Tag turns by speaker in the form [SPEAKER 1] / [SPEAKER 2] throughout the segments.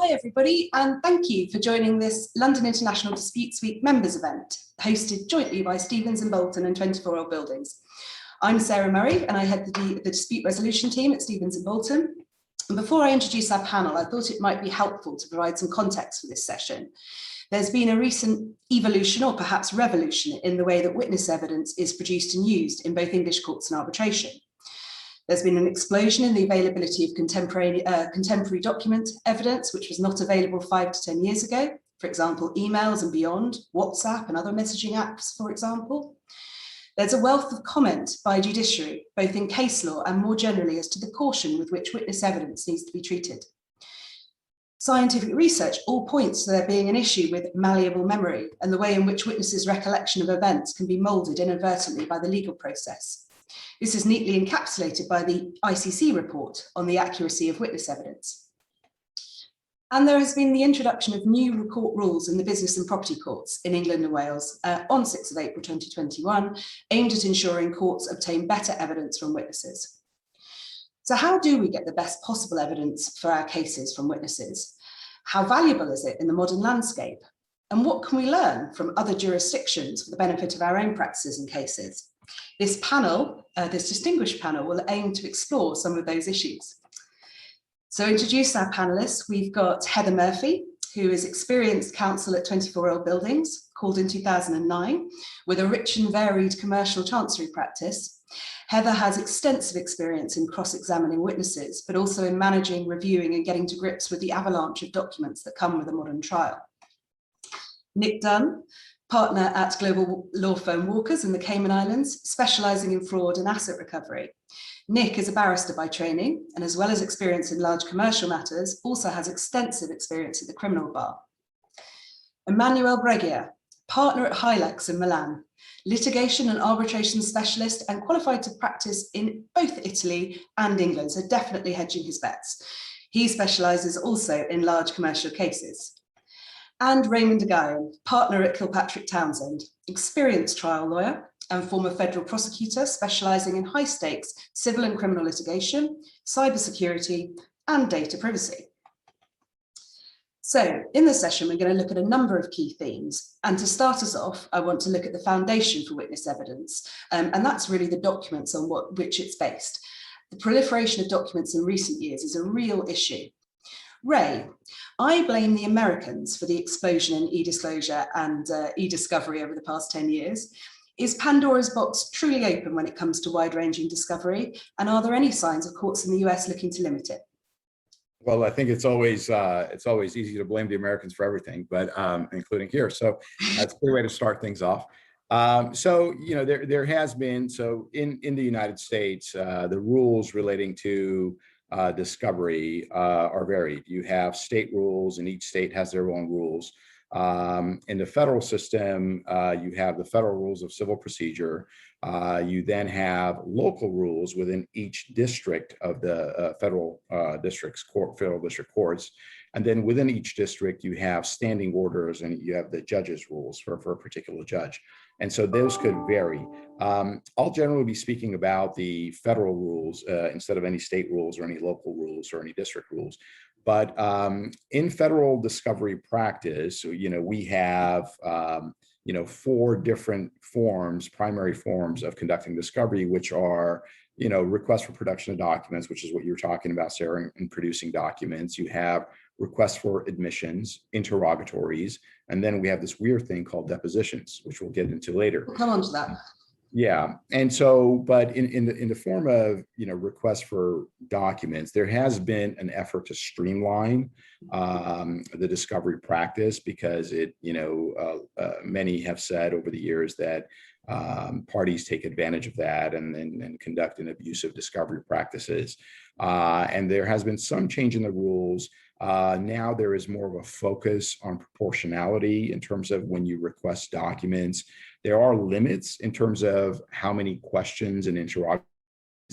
[SPEAKER 1] Hi everybody, and thank you for joining this London International Disputes Week members event, hosted jointly by Stevens and Bolton and 24 Old Buildings. I'm Sarah Murray and I head the dispute resolution team at Stevens and Bolton. And before I introduce our panel, I thought it might be helpful to provide some context for this session. There's been a recent evolution or perhaps revolution in the way that witness evidence is produced and used in both English courts and arbitration. There's been an explosion in the availability of contemporary document evidence, which was not available 5 to 10 years ago. For example, emails and beyond, WhatsApp and other messaging apps, for example. There's a wealth of comment by judiciary, both in case law and more generally as to the caution with which witness evidence needs to be treated. Scientific research all points to there being an issue with malleable memory and the way in which witnesses' recollection of events can be moulded inadvertently by the legal process. This is neatly encapsulated by the ICC report on the accuracy of witness evidence. And there has been the introduction of new court rules in the business and property courts in England and Wales on 6th of April 2021, aimed at ensuring courts obtain better evidence from witnesses. So how do we get the best possible evidence for our cases from witnesses? How valuable is it in the modern landscape? And what can we learn from other jurisdictions for the benefit of our own practices and cases? This panel, this distinguished panel, will aim to explore some of those issues. So to introduce our panelists, we've got Heather Murphy, who is experienced counsel at 24 Old Buildings, called in 2009, with a rich and varied commercial chancery practice. Heather has extensive experience in cross-examining witnesses, but also in managing, reviewing, and getting to grips with the avalanche of documents that come with a modern trial. Nick Dunne, partner at global law firm Walkers in the Cayman Islands, specialising in fraud and asset recovery. Nick is a barrister by training, and as well as experience in large commercial matters, also has extensive experience at the criminal bar. Emanuele Breggia, partner at hi.lex in Milan, litigation and arbitration specialist and qualified to practice in both Italy and England, so definitely hedging his bets. He specialises also in large commercial cases. And Raymond Aghaian, partner at Kilpatrick, Townsend, experienced trial lawyer and former federal prosecutor specialising in high-stakes civil and criminal litigation, cybersecurity, and data privacy. So in this session, we're going to look at a number of key themes. And to start us off, I want to look at the foundation for witness evidence, and that's really the documents on which it's based. The proliferation of documents in recent years is a real issue. Ray, I blame the Americans for the explosion in e-disclosure and e-discovery over the past 10 years. Is Pandora's box truly open when it comes to wide-ranging discovery? And are there any signs of courts in the US looking to limit it?
[SPEAKER 2] Well, I think it's always easy to blame the Americans for everything, but including here. So that's a good way to start things off. So, you know, there has been, so in the United States, the rules relating to discovery are varied. You have state rules, and each state has their own rules. In the federal system, you have the federal rules of civil procedure. You then have local rules within each district of the federal district courts. And then within each district, you have standing orders and you have the judge's rules for a particular judge. And so those could vary. I'll generally be speaking about the federal rules instead of any state rules or any local rules or any district rules. But in federal discovery practice, you know, we have, you know, 4 different forms, primary forms of conducting discovery, which are, you know, request for production of documents, which is what you're talking about, Sarah, in producing documents. You have requests for admissions, interrogatories, and then we have this weird thing called depositions, which we'll get into later.
[SPEAKER 1] We'll come on to that.
[SPEAKER 2] Yeah, and so, but in the form of, you know, requests for documents, there has been an effort to streamline the discovery practice because it, you know, many have said over the years that parties take advantage of that and conduct an abusive discovery practices. And there has been some change in the rules. Now there is more of a focus on proportionality in terms of when you request documents. There are limits in terms of how many questions and interrogatories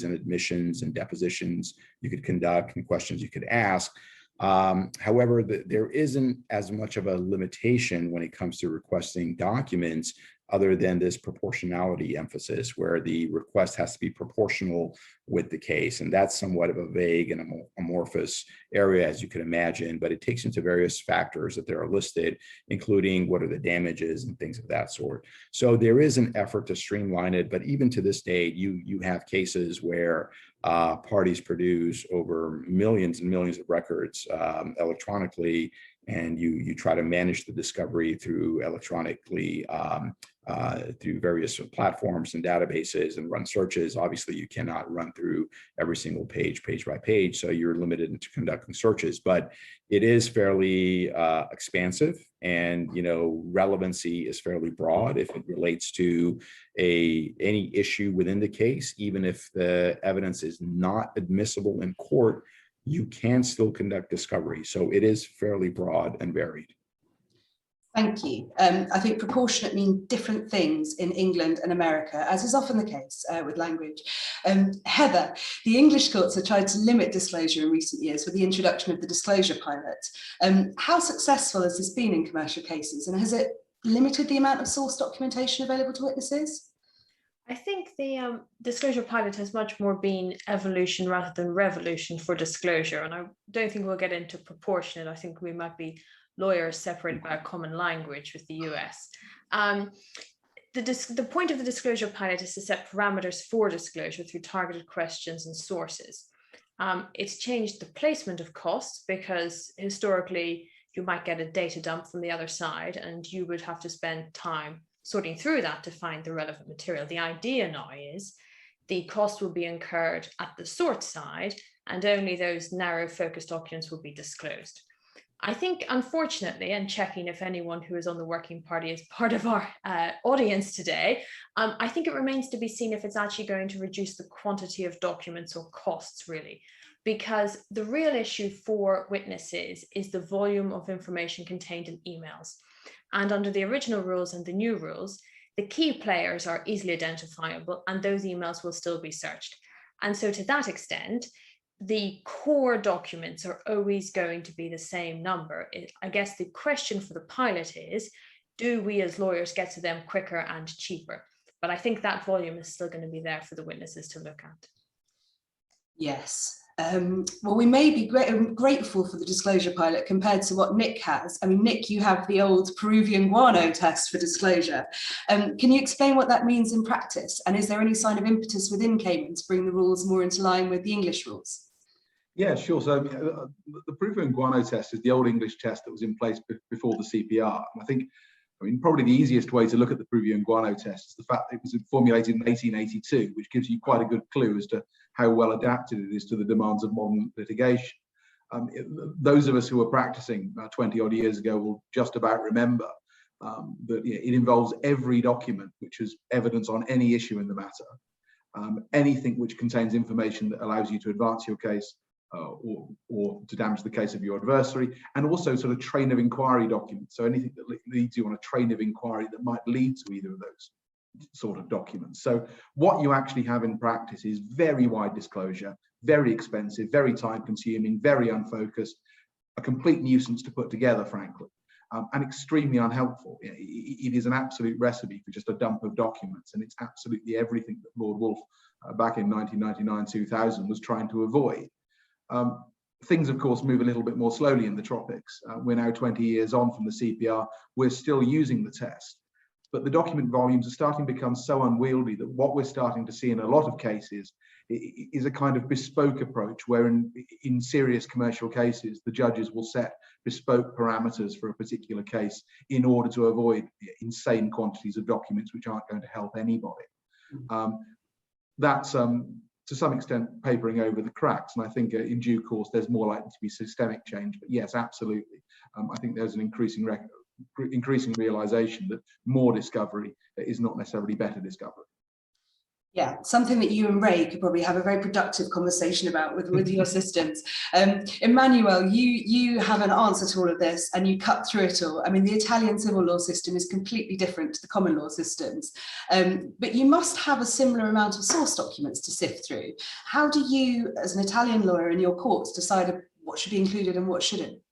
[SPEAKER 2] and admissions and depositions you could conduct and questions you could ask. However, there isn't as much of a limitation when it comes to requesting documents other than this proportionality emphasis where the request has to be proportional with the case. And that's somewhat of a vague and amorphous area, as you can imagine, but it takes into various factors that are listed, including what are the damages and things of that sort. So there is an effort to streamline it, but even to this day, you have cases where parties produce over millions and millions of records electronically, and you try to manage the discovery through electronically through various platforms and databases and run searches. Obviously, you cannot run through every single page by page, so you're limited to conducting searches. But it is fairly expansive, and relevancy is fairly broad if it relates to any issue within the case. Even if the evidence is not admissible in court, you can still conduct discovery. So it is fairly broad and varied.
[SPEAKER 1] Thank you. I think proportionate mean different things in England and America, as is often the case with language. Heather, the English courts have tried to limit disclosure in recent years with the introduction of the disclosure pilot. How successful has this been in commercial cases, and has it limited the amount of source documentation available to witnesses?
[SPEAKER 3] I think the disclosure pilot has much more been evolution rather than revolution for disclosure. And I don't think we'll get into proportionate. I think we might be lawyers separated by a common language with the US. The point of the disclosure pilot is to set parameters for disclosure through targeted questions and sources. It's changed the placement of costs because historically you might get a data dump from the other side and you would have to spend time sorting through that to find the relevant material. The idea now is the cost will be incurred at the sort side and only those narrow focused documents will be disclosed. I think, unfortunately, and checking if anyone who is on the working party is part of our audience today, I think it remains to be seen if it's actually going to reduce the quantity of documents or costs, really, because the real issue for witnesses is the volume of information contained in emails. And under the original rules and the new rules, the key players are easily identifiable and those emails will still be searched. And so to that extent, the core documents are always going to be the same number. I guess the question for the pilot is, do we as lawyers get to them quicker and cheaper? But I think that volume is still going to be there for the witnesses to look at.
[SPEAKER 1] Yes. Well, we may be grateful for the disclosure pilot compared to what Nick has. I mean, Nick, you have the old Peruvian guano test for disclosure. Can you explain what that means in practice? And is there any sign of impetus within Cayman to bring the rules more into line with the English rules?
[SPEAKER 4] Yeah, sure. So the Peruvian guano test is the old English test that was in place before the CPR. And I mean, probably the easiest way to look at the Peruvian guano test is the fact that it was formulated in 1882, which gives you quite a good clue as to how well adapted it is to the demands of modern litigation. Those of us who were practicing 20 odd years ago will just about remember that it involves every document which is evidence on any issue in the matter, anything which contains information that allows you to advance your case or to damage the case of your adversary, and also sort of train of inquiry documents. So anything that leads you on a train of inquiry that might lead to either of those sort of documents. So what you actually have in practice is very wide disclosure, very expensive, very time consuming, very unfocused, a complete nuisance to put together, frankly, and extremely unhelpful. It is an absolute recipe for just a dump of documents, and it's absolutely everything that Lord Wolfe back in 1999-2000 was trying to avoid. Things, of course, move a little bit more slowly in the tropics. We're now 20 years on from the CPR. We're still using the test, but the document volumes are starting to become so unwieldy that what we're starting to see in a lot of cases is a kind of bespoke approach, where in serious commercial cases, the judges will set bespoke parameters for a particular case in order to avoid insane quantities of documents which aren't going to help anybody. That's to some extent papering over the cracks, and I think in due course there's more likely to be systemic change. But yes, absolutely, I think there's an increasing realization that more discovery is not necessarily better discovery.
[SPEAKER 1] Yeah, something that you and Ray could probably have a very productive conversation about with your systems. Emanuele, you have an answer to all of this and you cut through it all. I mean, the Italian civil law system is completely different to the common law systems, but you must have a similar amount of source documents to sift through. How do you, as an Italian lawyer in your courts, decide what should be included and what shouldn't?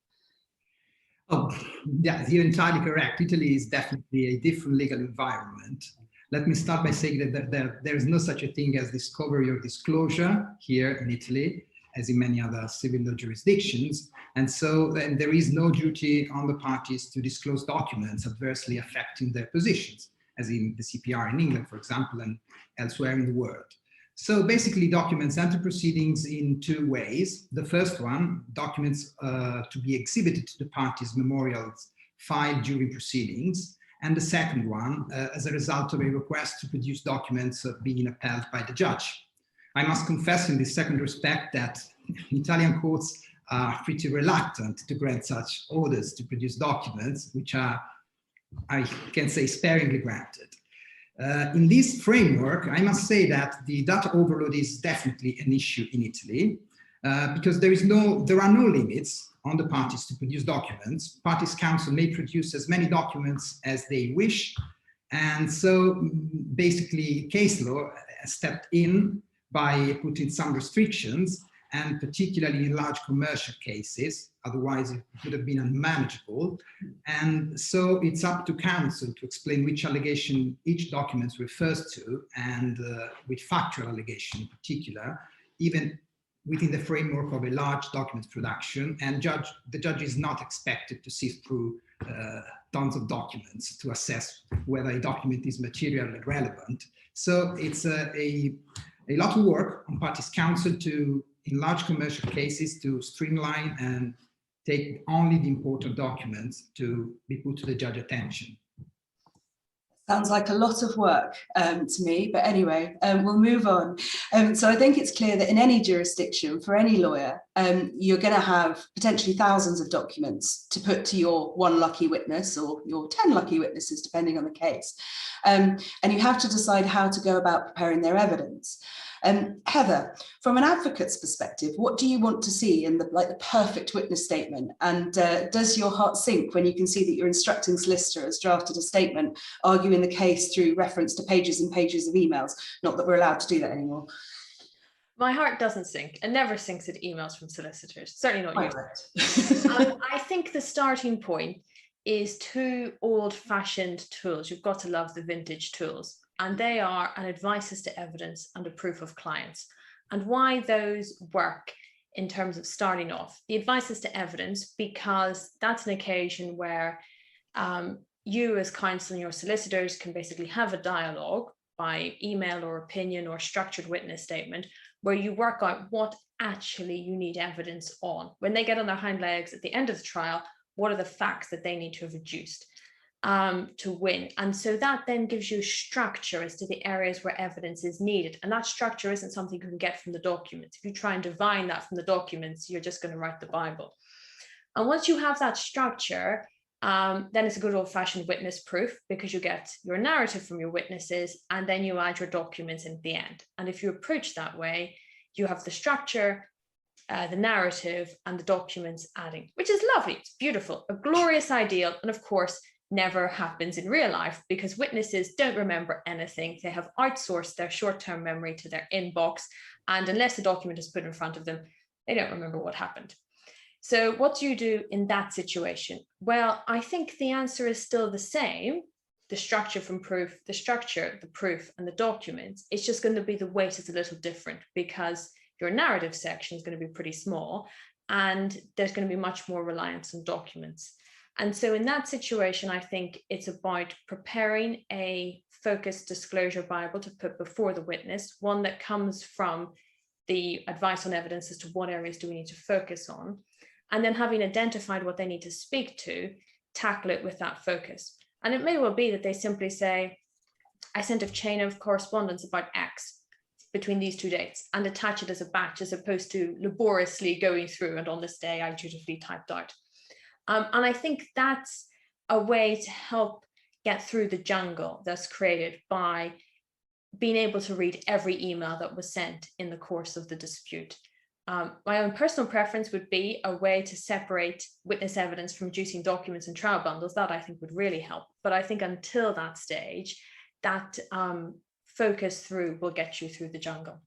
[SPEAKER 5] Oh, yeah, you're entirely correct. Italy is definitely a different legal environment. Let me start by saying that there is no such a thing as discovery or disclosure here in Italy, as in many other civil law jurisdictions. And so then there is no duty on the parties to disclose documents adversely affecting their positions, as in the CPR in England, for example, and elsewhere in the world. So basically documents enter proceedings in two ways. The first one, documents to be exhibited to the parties' memorials filed during proceedings. And the second one, as a result of a request to produce documents being upheld by the judge. I must confess in this second respect that Italian courts are pretty reluctant to grant such orders to produce documents, which are, I can say, sparingly granted. In this framework, I must say that the data overload is definitely an issue in Italy because there are no limits on the parties to produce documents. Parties' counsel may produce as many documents as they wish. And so basically case law stepped in by putting some restrictions, and particularly in large commercial cases, otherwise it would have been unmanageable. And so it's up to counsel to explain which allegation each document refers to, and which factual allegation in particular, even within the framework of a large document production. And the judge is not expected to sift through tons of documents to assess whether a document is materially relevant. So it's a lot of work on parties' counsel to, in large commercial cases, to streamline and take only the important documents to be put to the judge's attention.
[SPEAKER 1] Sounds like a lot of work to me, but anyway, we'll move on. So I think it's clear that in any jurisdiction, for any lawyer, you're going to have potentially thousands of documents to put to your one lucky witness or your 10 lucky witnesses, depending on the case. And you have to decide how to go about preparing their evidence. Heather, from an advocate's perspective, what do you want to see in the perfect witness statement? And does your heart sink when you can see that your instructing solicitor has drafted a statement arguing the case through reference to pages and pages of emails? Not that we're allowed to do that anymore.
[SPEAKER 3] My heart doesn't sink. It never sinks at emails from solicitors, certainly not
[SPEAKER 1] you.
[SPEAKER 3] I think the starting point is two old-fashioned tools. You've got to love the vintage tools. And they are an advice as to evidence and a proof of clients. And why those work in terms of starting off. The advice as to evidence, because that's an occasion where you as counsel and your solicitors can basically have a dialogue by email or opinion or structured witness statement where you work out what actually you need evidence on. When they get on their hind legs at the end of the trial, what are the facts that they need to have adduced to win? And so that then gives you structure as to the areas where evidence is needed. And that structure isn't something you can get from the documents. If you try and divine that from the documents, you're just going to write the Bible. And once you have that structure, then it's a good old-fashioned witness proof, because you get your narrative from your witnesses and then you add your documents in the end. And if you approach that way, you have the structure, the narrative and the documents adding, which is lovely. It's beautiful, a glorious ideal. And of course, never happens in real life because witnesses don't remember anything. They have outsourced their short-term memory to their inbox. And unless the document is put in front of them, they don't remember what happened. So what do you do in that situation? Well, I think the answer is still the same. The structure from proof, the structure, the proof and the documents. It's just going to be the weight is a little different because your narrative section is going to be pretty small and there's going to be much more reliance on documents. And so in that situation, I think it's about preparing a focused disclosure Bible to put before the witness, one that comes from the advice on evidence as to what areas do we need to focus on, and then having identified what they need to speak to, tackle it with that focus. And it may well be that they simply say, I sent a chain of correspondence about X between these two dates and attach it as a batch as opposed to laboriously going through and on this day I dutifully typed out. And I think that's a way to help get through the jungle that's created by being able to read every email that was sent in the course of the dispute. My own personal preference would be a way to separate witness evidence from producing documents and trial bundles. That I think would really help. But I think until that stage, that focus through will get you through the jungle.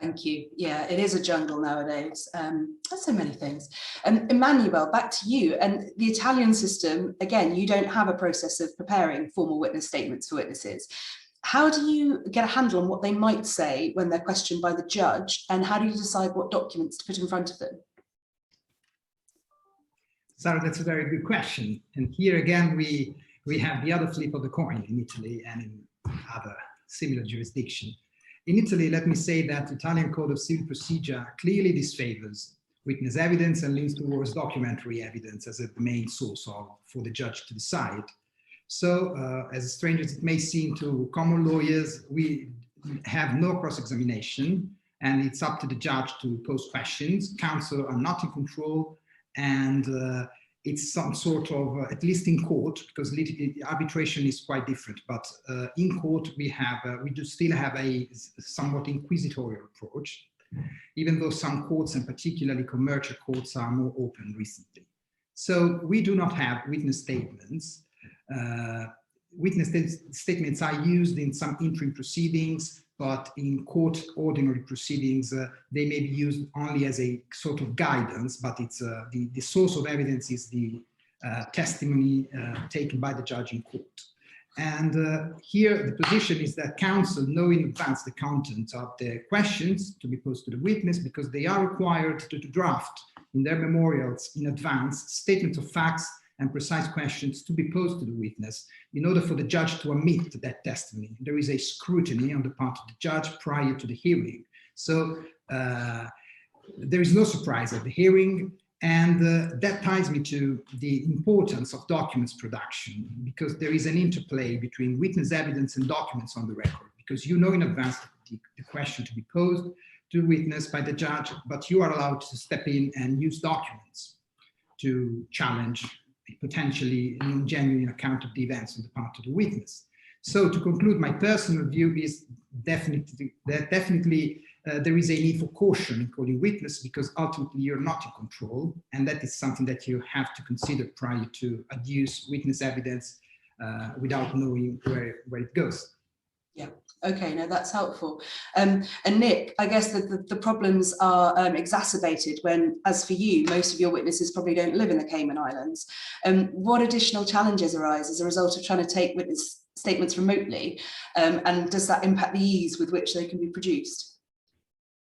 [SPEAKER 1] Thank you. Yeah, it is a jungle nowadays. There's so many things. Emanuele, back to you. And the Italian system, again, you don't have a process of preparing formal witness statements for witnesses. How do you get a handle on what they might say when they're questioned by the judge? And how do you decide what documents to put in front of them?
[SPEAKER 5] Sarah, that's a very good question. And here again, we have the other flip of the coin in Italy and in other similar jurisdictions. In Italy, let me say that the Italian Code of Civil Procedure clearly disfavors witness evidence and leans towards documentary evidence as the main source for the judge to decide. So, as strange as it may seem to common lawyers, we have no cross-examination, and it's up to the judge to pose questions. Counsel are not in control, and it's some sort of, at least in court, because arbitration is quite different, but in court we do still have a somewhat inquisitorial approach, even though some courts, and particularly commercial courts, are more open recently. So we do not have witness statements. Witness statements are used in some interim proceedings, but in court ordinary proceedings, they may be used only as a sort of guidance, but it's the source of evidence is the testimony taken by the judge in court. And here the position is that counsel know in advance the content of the questions to be posed to the witness, because they are required to draft in their memorials in advance statements of facts and precise questions to be posed to the witness in order for the judge to admit that testimony. There is a scrutiny on the part of the judge prior to the hearing. So there is no surprise at the hearing, and that ties me to the importance of documents production, because there is an interplay between witness evidence and documents on the record, because you know in advance the question to be posed to the witness by the judge, but you are allowed to step in and use documents to challenge potentially non-genuine account of the events on the part of the witness. So to conclude, my personal view is definitely there is a need for caution in calling witness, because ultimately you're not in control, and that is something that you have to consider prior to adduce witness evidence without knowing where it goes.
[SPEAKER 1] Yeah, okay, no, that's helpful. And Nick, I guess the problems are exacerbated when, as for you, most of your witnesses probably don't live in the Cayman Islands. What additional challenges arise as a result of trying to take witness statements remotely? And does that impact the ease with which they can be produced?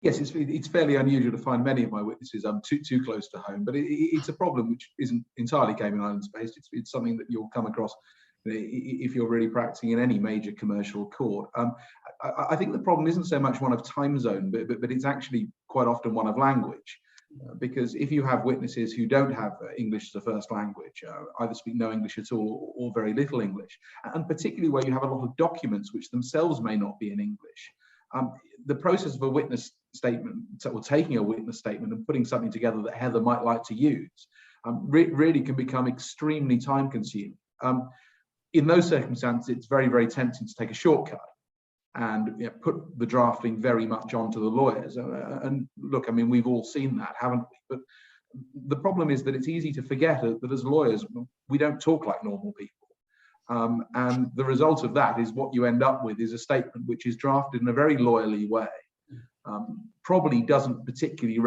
[SPEAKER 4] Yes, it's fairly unusual to find many of my witnesses too close to home, but it's a problem which isn't entirely Cayman Islands based. It's something that you'll come across if you're really practicing in any major commercial court. I think the problem isn't so much one of time zone, but it's actually quite often one of language. Because if you have witnesses who don't have English as a first language, either speak no English at all or very little English, and particularly where you have a lot of documents which themselves may not be in English, the process of a witness statement, or taking a witness statement and putting something together that Heather might like to use, really can become extremely time consuming. In those circumstances, it's very, very tempting to take a shortcut and put the drafting very much onto the lawyers. And look, I mean, we've all seen that, haven't we? But the problem is that it's easy to forget that as lawyers, we don't talk like normal people. And the result of that is what you end up with is a statement which is drafted in a very lawyerly way, probably doesn't particularly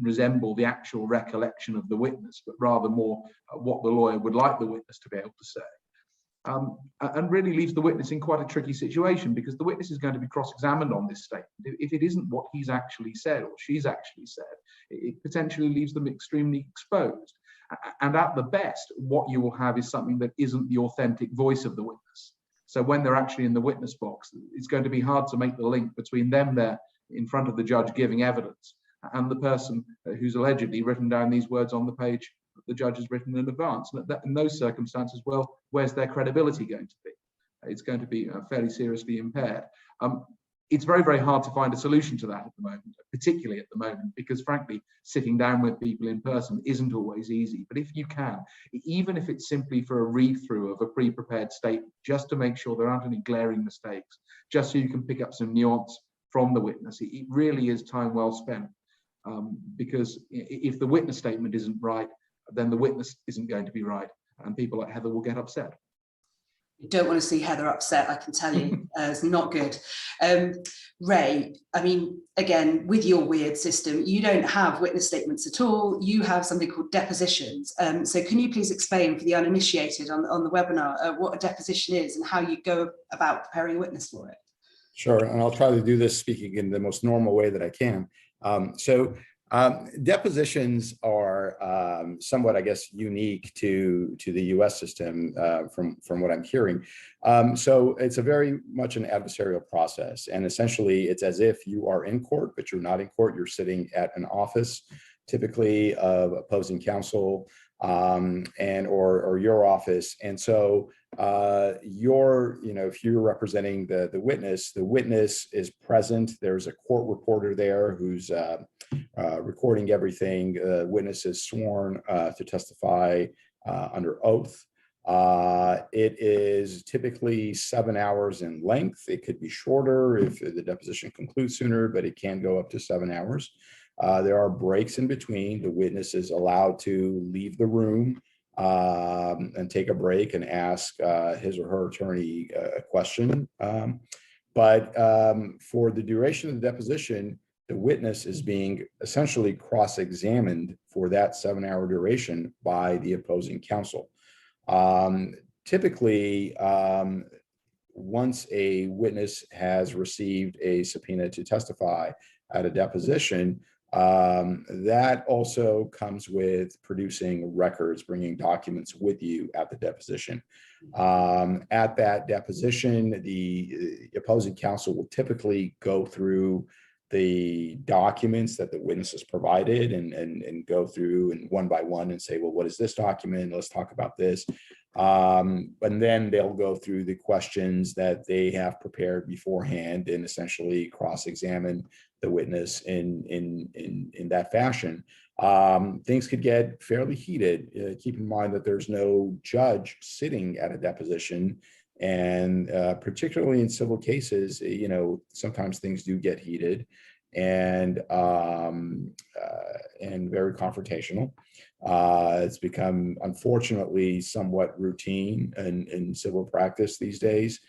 [SPEAKER 4] resemble the actual recollection of the witness, but rather more what the lawyer would like the witness to be able to say. And really leaves the witness in quite a tricky situation, because the witness is going to be cross-examined on this statement. If it isn't what he's actually said or she's actually said, it potentially leaves them extremely exposed. And at the best, what you will have is something that isn't the authentic voice of the witness. So when they're actually in the witness box, it's going to be hard to make the link between them there in front of the judge giving evidence and the person who's allegedly written down these words on the page the judge has written in advance. And in those circumstances, well, where's their credibility going to be? It's going to be fairly seriously impaired. It's very, very hard to find a solution to that at the moment, particularly at the moment, because frankly, sitting down with people in person isn't always easy. But if you can, even if it's simply for a read-through of a pre-prepared statement, just to make sure there aren't any glaring mistakes, just so you can pick up some nuance from the witness, it really is time well spent. Because if the witness statement isn't right, then the witness isn't going to be right, and people like Heather will get upset.
[SPEAKER 1] You don't want to see Heather upset, I can tell you. It's not good. Ray, I mean, again, with your weird system, you don't have witness statements at all. You have something called depositions. So can you please explain for the uninitiated on the webinar what a deposition is and how you go about preparing a witness for it?
[SPEAKER 2] Sure, and I'll try to do this speaking in the most normal way that I can. Depositions are somewhat, I guess, unique to the U.S. system from what I'm hearing. So it's a very much an adversarial process, and essentially it's as if you are in court, but you're not in court. You're sitting at an office, typically of opposing counsel, or your office, and so if you're representing the witness is present. There's a court reporter there who's recording everything. The witness is sworn to testify under oath. It is typically 7 hours in length. It could be shorter if the deposition concludes sooner, but it can go up to 7 hours. There are breaks in between. The witness is allowed to leave the room and take a break and ask his or her attorney a question. But for the duration of the deposition, the witness is being essentially cross-examined for that 7-hour duration by the opposing counsel. Typically, once a witness has received a subpoena to testify at a deposition, that also comes with producing records, bringing documents with you at the deposition. At that deposition, the opposing counsel will typically go through the documents that the witness has provided and go through and one by one and say, well, what is this document? Let's talk about this. And then they'll go through the questions that they have prepared beforehand and essentially cross-examine the witness in that fashion. Things could get fairly heated. Keep in mind that there's no judge sitting at a deposition, and particularly in civil cases, sometimes things do get heated and very confrontational. It's become, unfortunately, somewhat routine in civil practice these days.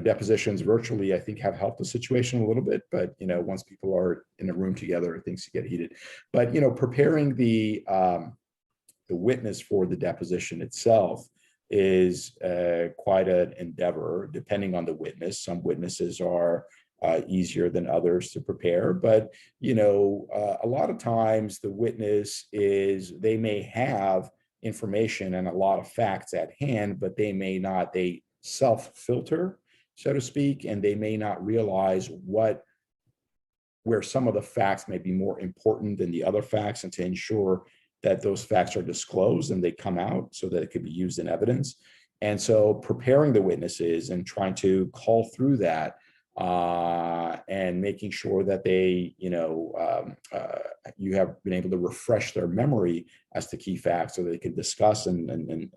[SPEAKER 2] Depositions virtually, I think, have helped the situation a little bit, but once people are in a room together, things get heated. But preparing the witness for the deposition itself is quite an endeavor, depending on the witness. Some witnesses are easier than others to prepare, but a lot of times the witness they may have information and a lot of facts at hand, but they may not, they self-filter, so to speak, and they may not realize where some of the facts may be more important than the other facts, and to ensure that those facts are disclosed and they come out so that it could be used in evidence. And so preparing the witnesses and trying to call through that and making sure that they, you have been able to refresh their memory as to key facts so they can discuss and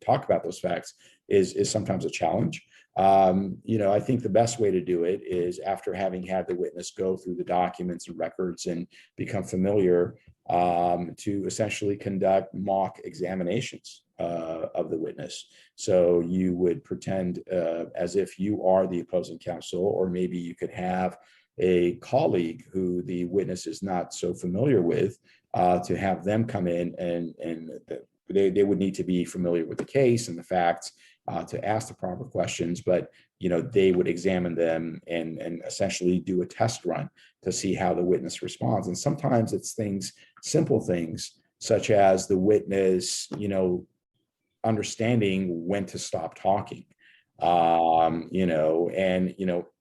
[SPEAKER 2] talk about those facts is sometimes a challenge. I think the best way to do it is after having had the witness go through the documents and records and become familiar, to essentially conduct mock examinations of the witness. So you would pretend as if you are the opposing counsel, or maybe you could have a colleague who the witness is not so familiar with, to have them come in and they would need to be familiar with the case and the facts to ask the proper questions, but they would examine them and essentially do a test run to see how the witness responds. And sometimes it's simple things, such as the witness, understanding when to stop talking,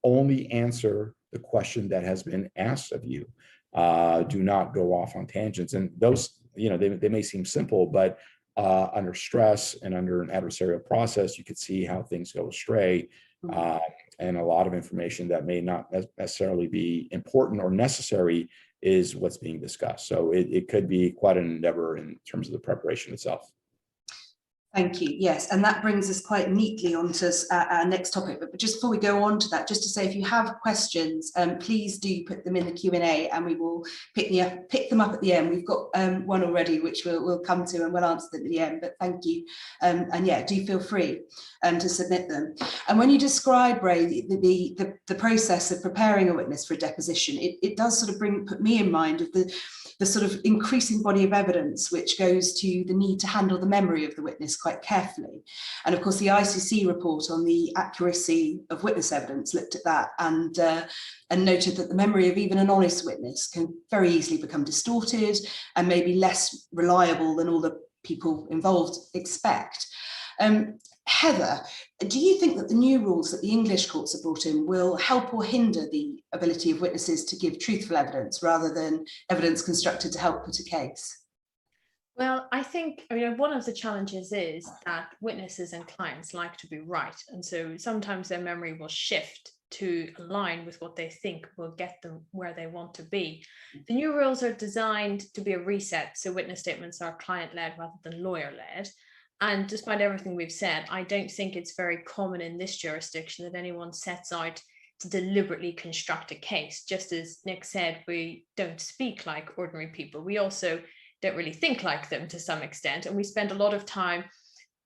[SPEAKER 2] only answer the question that has been asked of you. Do not go off on tangents. And those, they may seem simple, but under stress and under an adversarial process, you could see how things go astray, and a lot of information that may not necessarily be important or necessary is what's being discussed. So it could be quite an endeavor in terms of the preparation itself.
[SPEAKER 1] Thank you. Yes, and that brings us quite neatly onto our next topic. But just before we go on to that, just to say, if you have questions, please do put them in the Q&A, and we will pick them up at the end. We've got one already, which we'll come to, and we'll answer them at the end. But thank you, and yeah, do feel free to submit them. And when you describe, Ray, the process of preparing a witness for a deposition, it does sort of put me in mind of the sort of increasing body of evidence which goes to the need to handle the memory of the witness quite carefully. And of course, the ICC report on the accuracy of witness evidence looked at that and noted that the memory of even an honest witness can very easily become distorted and maybe less reliable than all the people involved expect. Heather, do you think that the new rules that the English courts have brought in will help or hinder the ability of witnesses to give truthful evidence rather than evidence constructed to help put a case?
[SPEAKER 3] Well, I mean, one of the challenges is that witnesses and clients like to be right. And so sometimes their memory will shift to align with what they think will get them where they want to be. The new rules are designed to be a reset, so witness statements are client-led rather than lawyer-led. And despite everything we've said, I don't think it's very common in this jurisdiction that anyone sets out to deliberately construct a case. Just as Nick said, we don't speak like ordinary people. We also don't really think like them to some extent. And we spend a lot of time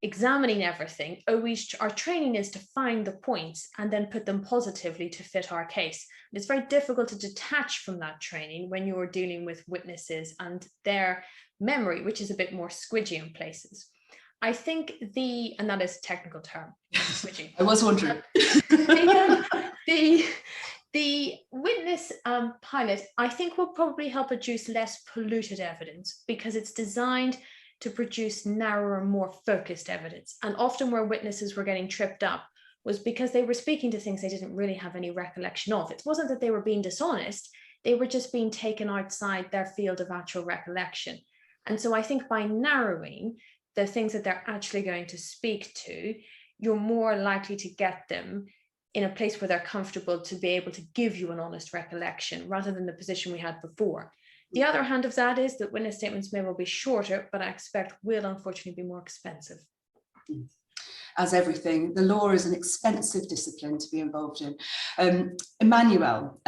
[SPEAKER 3] examining everything. Our training is to find the points and then put them positively to fit our case. And it's very difficult to detach from that training when you're dealing with witnesses and their memory, which is a bit more squidgy in places. I think and that is a technical term, squidgy.
[SPEAKER 1] I was wondering.
[SPEAKER 3] The witness pilot, I think, will probably help produce less polluted evidence because it's designed to produce narrower, more focused evidence. And often where witnesses were getting tripped up was because they were speaking to things they didn't really have any recollection of. It wasn't that they were being dishonest, they were just being taken outside their field of actual recollection. And so I think by narrowing the things that they're actually going to speak to, you're more likely to get them in a place where they're comfortable to be able to give you an honest recollection rather than the position we had before. The other hand of that is that witness statements may well be shorter, but I expect will unfortunately be more expensive.
[SPEAKER 1] As everything, the law is an expensive discipline to be involved in. Emanuele,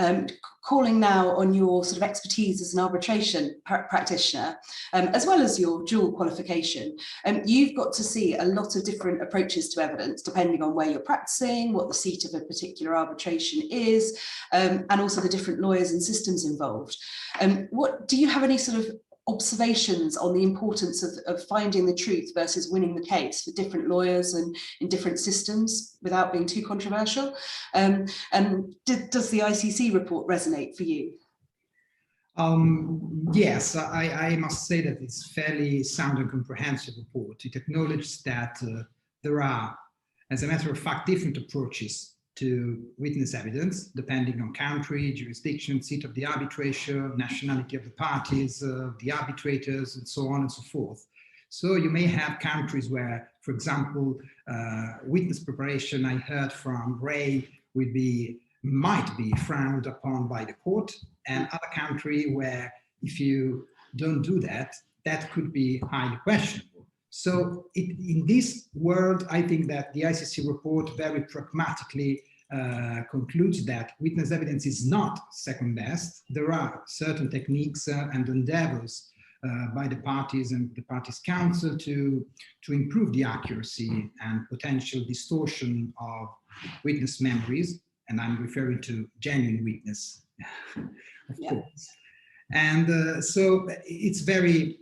[SPEAKER 1] calling now on your sort of expertise as an arbitration practitioner, as well as your dual qualification, you've got to see a lot of different approaches to evidence, depending on where you're practicing, what the seat of a particular arbitration is, and also the different lawyers and systems involved. Do you have any sort of observations on the importance of finding the truth versus winning the case for different lawyers and in different systems without being too controversial? And does the ICC report resonate for you?
[SPEAKER 5] Yes, I must say that it's fairly sound and comprehensive report. It acknowledges that there are, as a matter of fact, different approaches to witness evidence, depending on country, jurisdiction, seat of the arbitration, nationality of the parties, the arbitrators, and so on and so forth. So you may have countries where, for example, witness preparation, I heard from Ray, might be frowned upon by the court, and other country where if you don't do that, that could be highly questionable. So in this world, I think that the ICC report very pragmatically concludes that witness evidence is not second best. There are certain techniques and endeavors by the parties and the parties' counsel to improve the accuracy and potential distortion of witness memories, and I'm referring to genuine witness, of course. And so it's very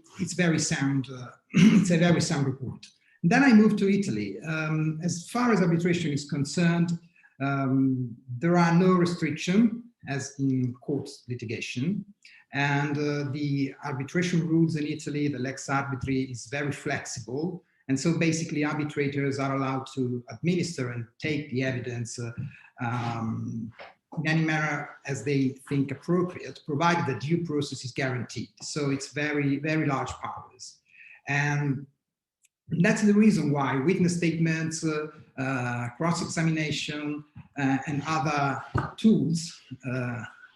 [SPEAKER 5] sound. It's a very sound report. And then I moved to Italy. As far as arbitration is concerned, there are no restrictions as in court litigation. And the arbitration rules in Italy, the lex arbitri, is very flexible. And so basically arbitrators are allowed to administer and take the evidence in any manner as they think appropriate, provided the due process is guaranteed. So it's very, very large powers. And that's the reason why witness statements, cross-examination, and other tools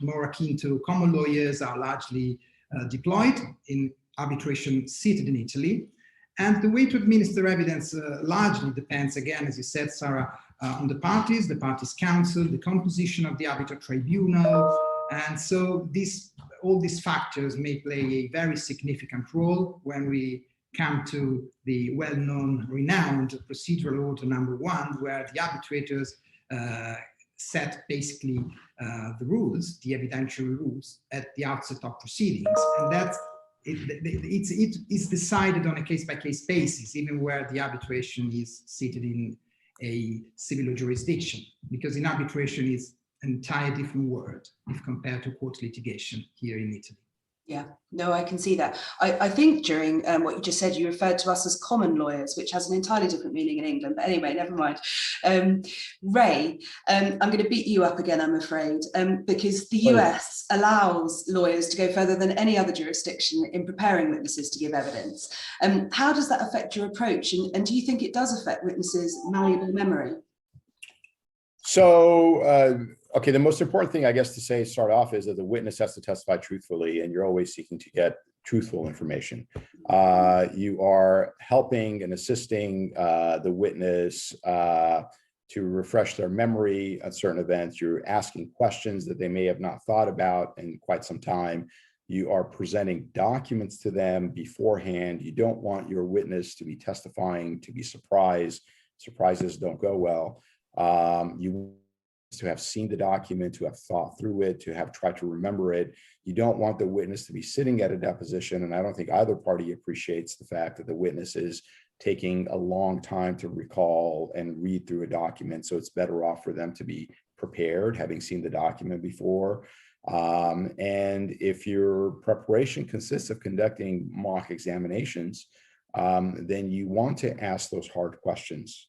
[SPEAKER 5] more akin to common lawyers are largely deployed in arbitration seated in Italy. And the way to administer evidence largely depends, again, as you said, Sarah, on the parties counsel, the composition of the arbitral tribunal. And so all these factors may play a very significant role when we come to the well-known, renowned procedural order number 1, where the arbitrators set basically the rules, the evidentiary rules, at the outset of proceedings. And that's it's decided on a case-by-case basis, even where the arbitration is seated in a civil jurisdiction, because in arbitration is an entirely different word if compared to court litigation here in Italy.
[SPEAKER 1] Yeah, no, I can see that. I think during what you just said, you referred to us as common lawyers, which has an entirely different meaning in England. But anyway, never mind. Ray, I'm going to beat you up again, I'm afraid, because the US allows lawyers to go further than any other jurisdiction in preparing witnesses to give evidence. How does that affect your approach? And do you think it does affect witnesses' malleable memory?
[SPEAKER 2] So, okay, the most important thing, I guess, to say, start off, is that the witness has to testify truthfully, and you're always seeking to get truthful information. You are helping and assisting the witness to refresh their memory on certain events. You're asking questions that they may have not thought about in quite some time. You are presenting documents to them beforehand. You don't want your witness to be testifying to be surprised. Surprises don't go well. You to have seen the document, to have thought through it, to have tried to remember it. You don't want the witness to be sitting at a deposition, and I don't think either party appreciates the fact that the witness is taking a long time to recall and read through a document. So it's better off for them to be prepared, having seen the document before. And if your preparation consists of conducting mock examinations, then you want to ask those hard questions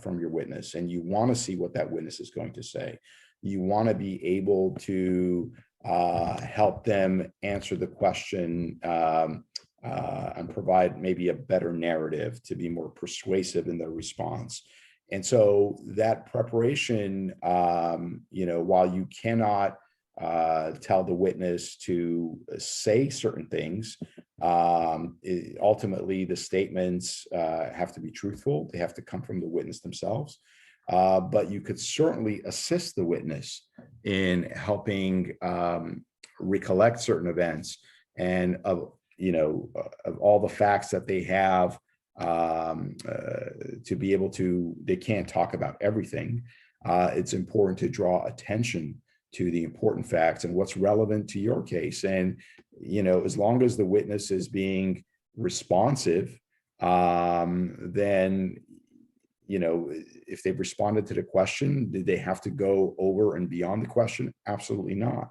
[SPEAKER 2] from your witness, and you want to see what that witness is going to say. You want to be able to help them answer the question and provide maybe a better narrative to be more persuasive in their response. And so that preparation, while you cannot tell the witness to say certain things, ultimately the statements have to be truthful. They have to come from the witness themselves. But you could certainly assist the witness in helping recollect certain events, and of all the facts that they have, to be able to, they can't talk about everything. It's important to draw attention to the important facts and what's relevant to your case. And, as long as the witness is being responsive, then, if they've responded to the question, did they have to go over and beyond the question? Absolutely not.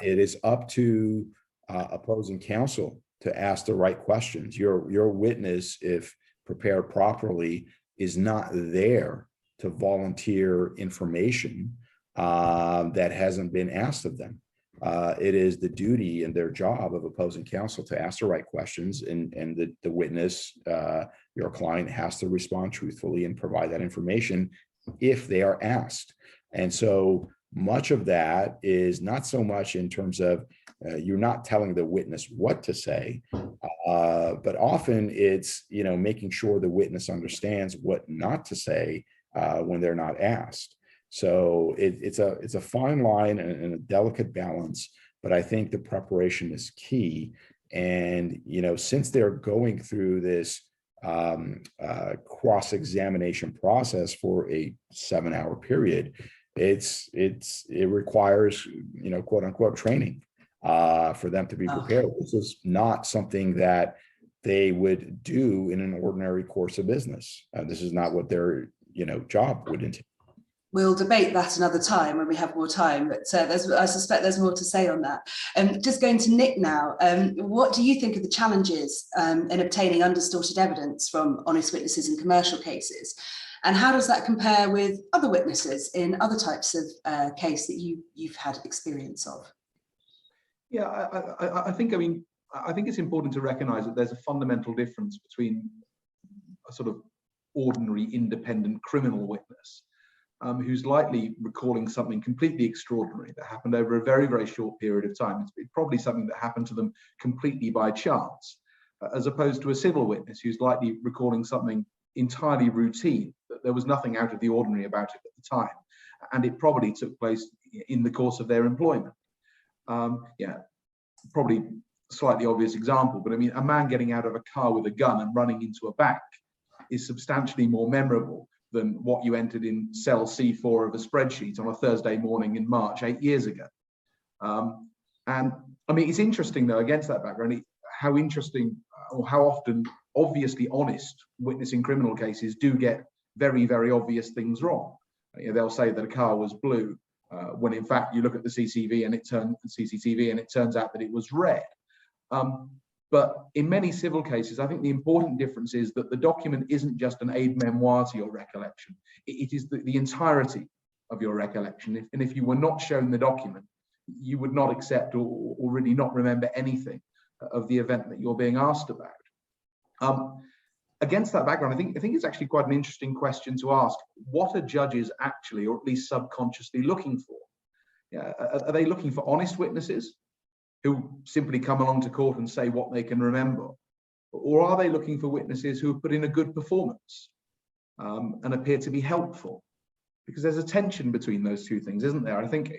[SPEAKER 2] It is up to opposing counsel to ask the right questions. Your witness, if prepared properly, is not there to volunteer information that hasn't been asked of them. It is the duty and their job of opposing counsel to ask the right questions, and the witness, your client, has to respond truthfully and provide that information if they are asked. And so much of that is not so much in terms of you're not telling the witness what to say, but often it's making sure the witness understands what not to say when they're not asked. So it's a fine line and a delicate balance, but I think the preparation is key. And since they're going through this cross-examination process for a 7-hour period, it requires quote unquote training for them to be prepared. This is not something that they would do in an ordinary course of business. This is not what their job would entail.
[SPEAKER 1] We'll debate that another time when we have more time, but I suspect there's more to say on that. Just going to Nick now, what do you think of the challenges in obtaining undistorted evidence from honest witnesses in commercial cases? And how does that compare with other witnesses in other types of case that you've had experience of?
[SPEAKER 4] Yeah, I think it's important to recognize that there's a fundamental difference between a sort of ordinary independent criminal witness who's likely recalling something completely extraordinary that happened over a very, very short period of time. It's probably something that happened to them completely by chance. as opposed to a civil witness who's likely recalling something entirely routine, that there was nothing out of the ordinary about it at the time, and it probably took place in the course of their employment. Yeah, probably slightly obvious example, but I mean, a man getting out of a car with a gun and running into a bank is substantially more memorable than what you entered in cell C4 of a spreadsheet on a Thursday morning in March 8 years ago. And I mean, it's interesting though, against that background, how interesting or how often obviously honest witness in criminal cases do get very, very obvious things wrong. You know, they'll say that a car was blue when in fact you look at the CCTV and it turns out that it was red. But in many civil cases, I think the important difference is that the document isn't just an aide-memoire to your recollection. It is the entirety of your recollection. And if you were not shown the document, you would not accept or really not remember anything of the event that you're being asked about. Against that background, I think it's actually quite an interesting question to ask. What are judges actually, or at least subconsciously, looking for? Yeah, are they looking for honest witnesses who simply come along to court and say what they can remember? Or are they looking for witnesses who have put in a good performance and appear to be helpful? Because there's a tension between those two things, isn't there? I think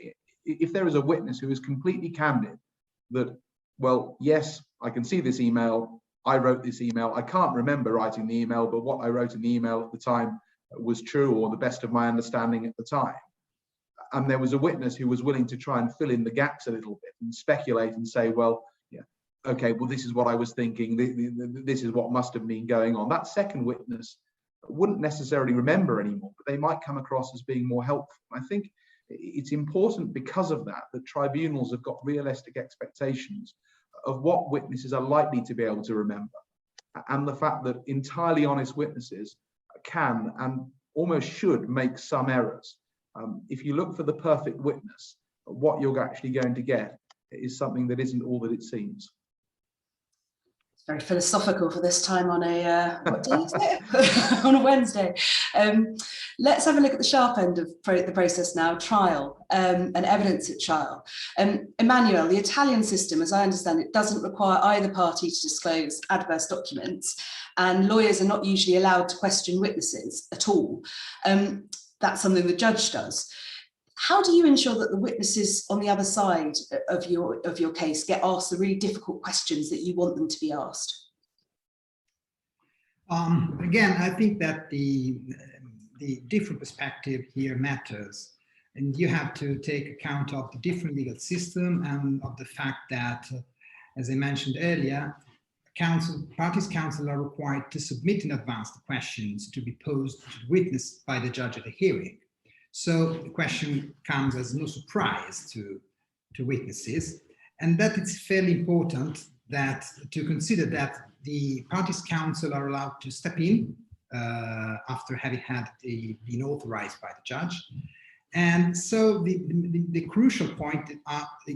[SPEAKER 4] if there is a witness who is completely candid that, well, yes, I can see this email, I wrote this email, I can't remember writing the email, but what I wrote in the email at the time was true or the best of my understanding at the time. And there was a witness who was willing to try and fill in the gaps a little bit and speculate and say, well, yeah, okay, well, this is what I was thinking, this is what must have been going on. That second witness wouldn't necessarily remember anymore, but they might come across as being more helpful. I think it's important because of that tribunals have got realistic expectations of what witnesses are likely to be able to remember, and the fact that entirely honest witnesses can and almost should make some errors. If you look for the perfect witness, what you're actually going to get is something that isn't all that it seems.
[SPEAKER 1] It's very philosophical for this time on a what day is it? On a Wednesday. Let's have a look at the sharp end of the process now, trial and evidence at trial. Emanuele, the Italian system, as I understand it, doesn't require either party to disclose adverse documents, and lawyers are not usually allowed to question witnesses at all. That's something the judge does. How do you ensure that the witnesses on the other side of your case get asked the really difficult questions that you want them to be asked?
[SPEAKER 5] Again, I think that the different perspective here matters, and you have to take account of the different legal system and of the fact that, as I mentioned earlier, parties' counsel are required to submit in advance the questions to be posed to the witness by the judge at the hearing. So the question comes as no surprise to witnesses, and that it's fairly important that to consider that the parties' counsel are allowed to step in after having been authorized by the judge. And so the crucial point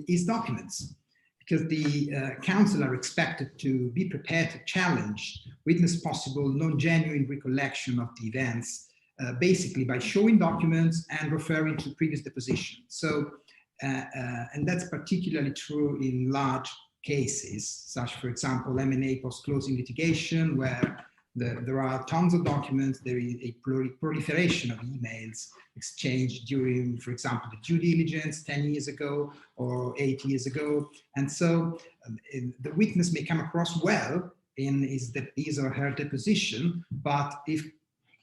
[SPEAKER 5] is documents, because the counsel are expected to be prepared to challenge witness possible non-genuine recollection of the events, basically by showing documents and referring to previous deposition. So, and that's particularly true in large cases, such, for example, M&A post-closing litigation, where there are tons of documents, there is a proliferation of emails exchanged during, for example, the due diligence 10 years ago or 8 years ago. And so the witness may come across well in his or her deposition, but if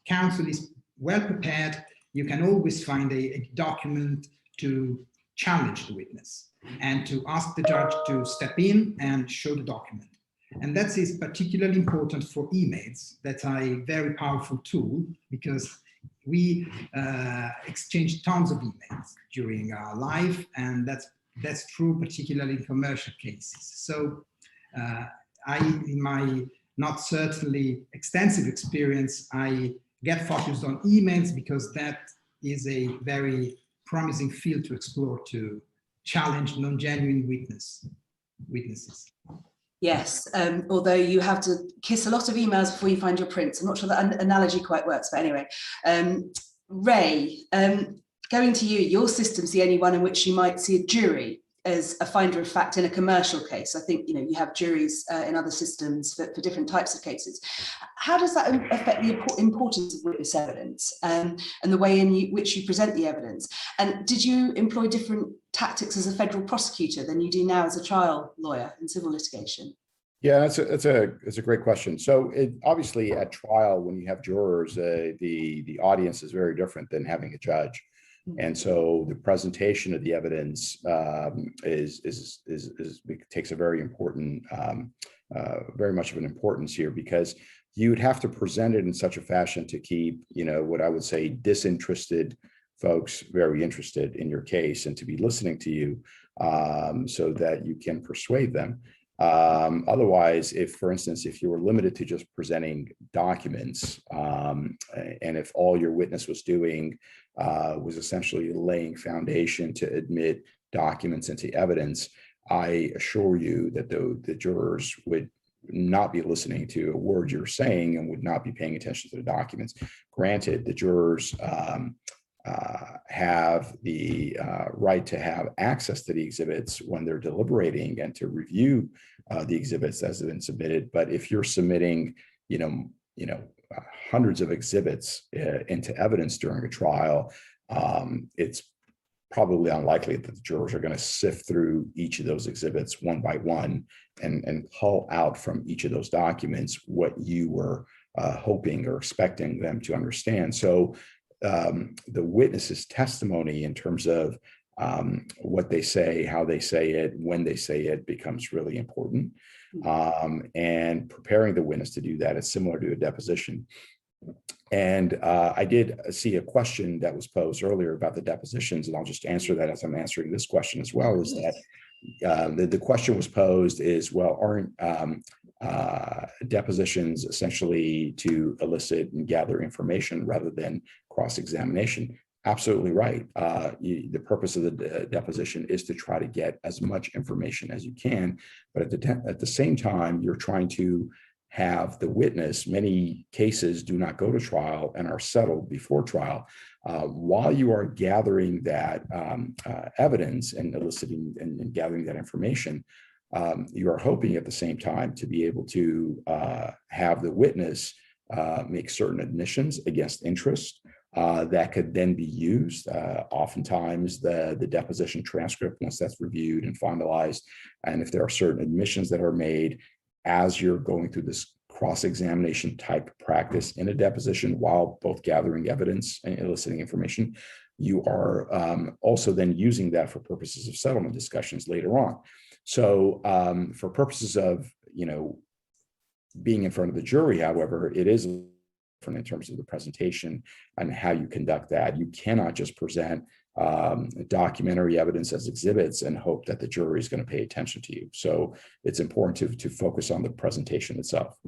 [SPEAKER 5] counsel is well prepared, you can always find a document to challenge the witness and to ask the judge to step in and show the document. And that is particularly important for emails. That are a very powerful tool, because we exchange tons of emails during our life, and that's true particularly in commercial cases. So in my not certainly extensive experience, I get focused on emails because that is a very promising field to explore to challenge non-genuine witnesses.
[SPEAKER 1] Yes, although you have to kiss a lot of emails before you find your prints. I'm not sure that analogy quite works, but anyway. Ray, going to you, your system's the only one in which you might see a jury as a finder of fact in a commercial case? I think, you have juries in other systems for different types of cases. How does that affect the importance of witness evidence and the way in which you present the evidence? And did you employ different tactics as a federal prosecutor than you do now as a trial lawyer in civil litigation?
[SPEAKER 2] Yeah, that's a great question. So obviously at trial, when you have jurors, the audience is very different than having a judge. And so the presentation of the evidence takes a very important, very much of an importance here, because you would have to present it in such a fashion to keep, what I would say disinterested folks very interested in your case and to be listening to you, so that you can persuade them. Otherwise, for instance, if you were limited to just presenting documents, and if all your witness was doing was essentially laying foundation to admit documents into evidence, I assure you that the jurors would not be listening to a word you're saying and would not be paying attention to the documents. Granted, the jurors have the right to have access to the exhibits when they're deliberating and to review the exhibits as have been submitted. But if you're submitting, hundreds of exhibits into evidence during a trial, it's probably unlikely that the jurors are going to sift through each of those exhibits one by one and pull out from each of those documents what you were hoping or expecting them to understand. So the witness's testimony in terms of what they say, how they say it, when they say it becomes really important. And preparing the witness to do that is similar to a deposition. And I did see a question that was posed earlier about the depositions, and I'll just answer that as I'm answering this question as well, is that the question was posed is, well, aren't depositions essentially to elicit and gather information rather than cross-examination? Absolutely right. The purpose of the deposition is to try to get as much information as you can, but at the same time, you're trying to have the witness. Many cases do not go to trial and are settled before trial. While you are gathering that evidence and eliciting and gathering that information, you are hoping at the same time to be able to have the witness make certain admissions against interest that could then be used. Oftentimes the deposition transcript, once that's reviewed and finalized, and if there are certain admissions that are made as you're going through this cross-examination type practice in a deposition while both gathering evidence and eliciting information, you are also then using that for purposes of settlement discussions later on. So for purposes of, being in front of the jury, however, it is different in terms of the presentation and how you conduct that. You cannot just present documentary evidence as exhibits and hope that the jury is going to pay attention to you. So it's important to focus on the presentation itself.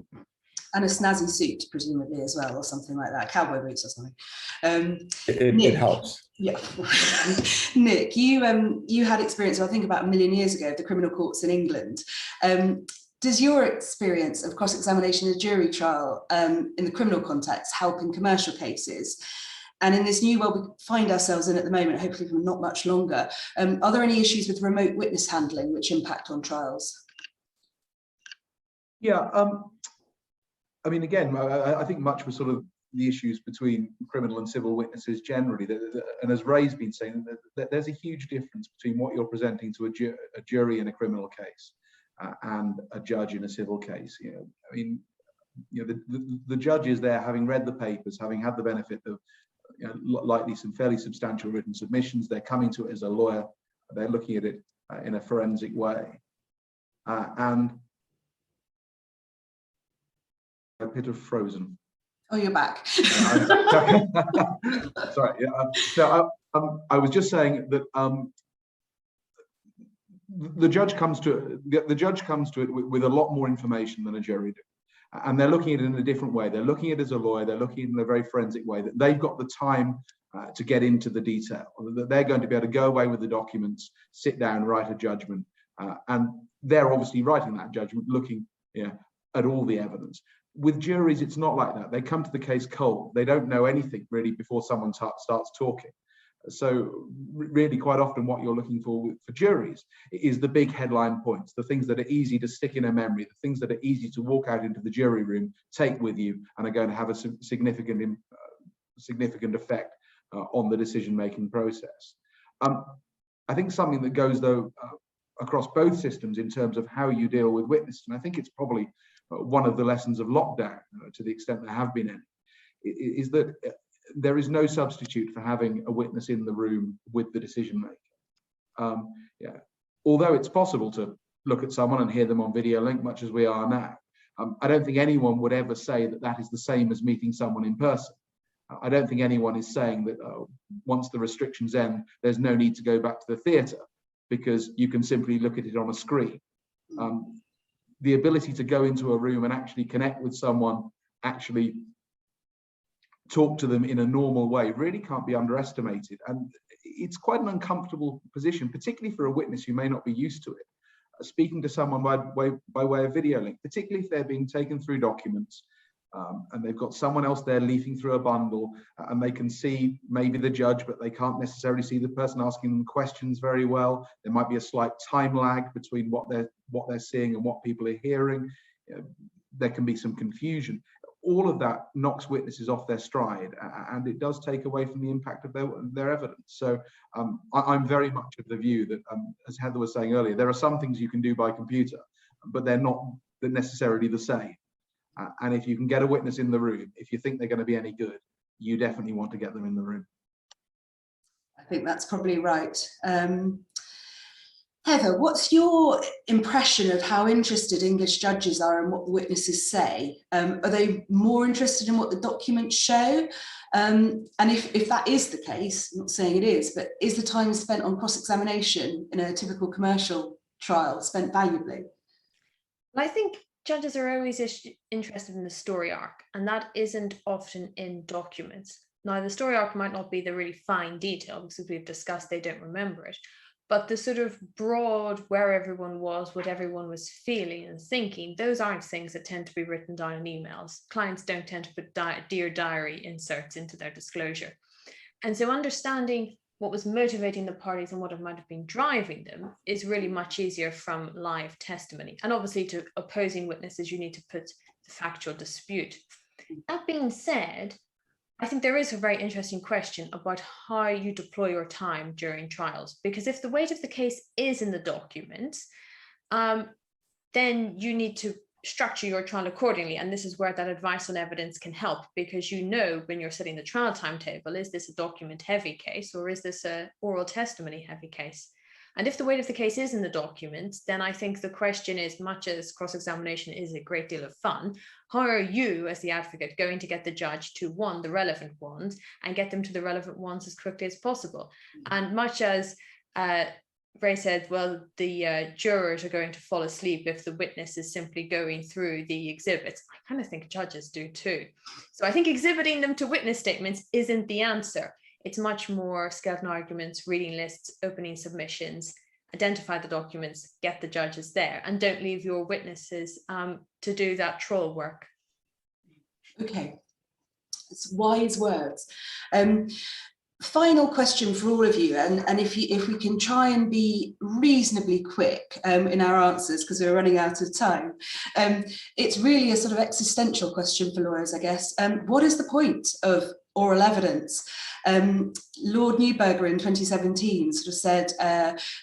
[SPEAKER 1] And a snazzy suit, presumably, as well, or something like that, cowboy boots or something.
[SPEAKER 2] It helps.
[SPEAKER 1] Yeah. Nick, you had experience, I think about 1 million years ago, of the criminal courts in England. Does your experience of cross-examination in a jury trial in the criminal context help in commercial cases? And in this new world we find ourselves in at the moment, hopefully for not much longer, are there any issues with remote witness handling which impact on trials?
[SPEAKER 4] Yeah, I mean, again, I think much was sort of the issues between criminal and civil witnesses generally. And as Ray's been saying, there's a huge difference between what you're presenting to a jury in a criminal case and a judge in a civil case. I mean, the judge is there having read the papers, having had the benefit of likely some fairly substantial written submissions. They're coming to it as a lawyer. They're looking at it in a forensic way. And a bit of frozen.
[SPEAKER 1] Oh, you're back.
[SPEAKER 4] Sorry. So I was just saying that the judge comes to it with a lot more information than a jury do, and they're looking at it in a different way. They're looking at it as a lawyer. They're looking at it in a very forensic way. That they've got the time to get into the detail. That they're going to be able to go away with the documents, sit down, write a judgment, and they're obviously writing that judgment, looking at all the evidence. With juries, it's not like that. They come to the case cold. They don't know anything really before someone starts talking. So really quite often what you're looking for juries is the big headline points, the things that are easy to stick in a memory, the things that are easy to walk out into the jury room, take with you, and are going to have a significant effect on the decision-making process. I think something that goes, though, across both systems in terms of how you deal with witnesses, and I think it's probably one of the lessons of lockdown, to the extent there have been any, is that there is no substitute for having a witness in the room with the decision maker. Although it's possible to look at someone and hear them on video link, much as we are now, I don't think anyone would ever say that that is the same as meeting someone in person. I don't think anyone is saying that once the restrictions end, there's no need to go back to the theatre, because you can simply look at it on a screen. The ability to go into a room and actually connect with someone, actually talk to them in a normal way, really can't be underestimated. And it's quite an uncomfortable position, particularly for a witness who may not be used to it. Speaking to someone by way of video link, particularly if they're being taken through documents, and they've got someone else there leafing through a bundle, and they can see maybe the judge, but they can't necessarily see the person asking them questions very well. There might be a slight time lag between what they're seeing and what people are hearing. There can be some confusion. All of that knocks witnesses off their stride, and it does take away from the impact of their evidence. So I'm very much of the view that, as Heather was saying earlier, there are some things you can do by computer, but they're not necessarily the same. And if you can get a witness in the room, if you think they're going to be any good, you definitely want to get them in the room.
[SPEAKER 1] I think that's probably right. Heather, what's your impression of how interested English judges are in what the witnesses say? Are they more interested in what the documents show? And if that is the case, I'm not saying it is, but is the time spent on cross-examination in a typical commercial trial spent valuably?
[SPEAKER 3] Well, I think judges are always interested in the story arc, and that isn't often in documents. Now, the story arc might not be the really fine detail, because as we've discussed, they don't remember it. But the sort of broad where everyone was, what everyone was feeling and thinking, those aren't things that tend to be written down in emails. Clients don't tend to put Dear Diary inserts into their disclosure. And so understanding what was motivating the parties and what it might have been driving them is really much easier from live testimony. And obviously to opposing witnesses, you need to put the factual dispute. That being said, I think there is a very interesting question about how you deploy your time during trials, because if the weight of the case is in the documents, then you need to structure your trial accordingly. And this is where that advice on evidence can help, because you know when you're setting the trial timetable, is this a document heavy case or is this a oral testimony heavy case? And if the weight of the case is in the documents, then I think the question is, much as cross-examination is a great deal of fun, how are you as the advocate going to get the judge to, one, the relevant ones, and get them to the relevant ones as quickly as possible? And much as Ray said, well, the jurors are going to fall asleep if the witness is simply going through the exhibits, I kind of think judges do too. So I think exhibiting them to witness statements isn't the answer. It's much more skeleton arguments, reading lists, opening submissions, identify the documents, get the judges there, and don't leave your witnesses to do that troll work.
[SPEAKER 1] Okay, it's wise words. Final question for all of you, and if we can try and be reasonably quick in our answers, because we're running out of time. It's really a sort of existential question for lawyers, I guess. What is the point of oral evidence? Lord Neuberger in 2017 sort of said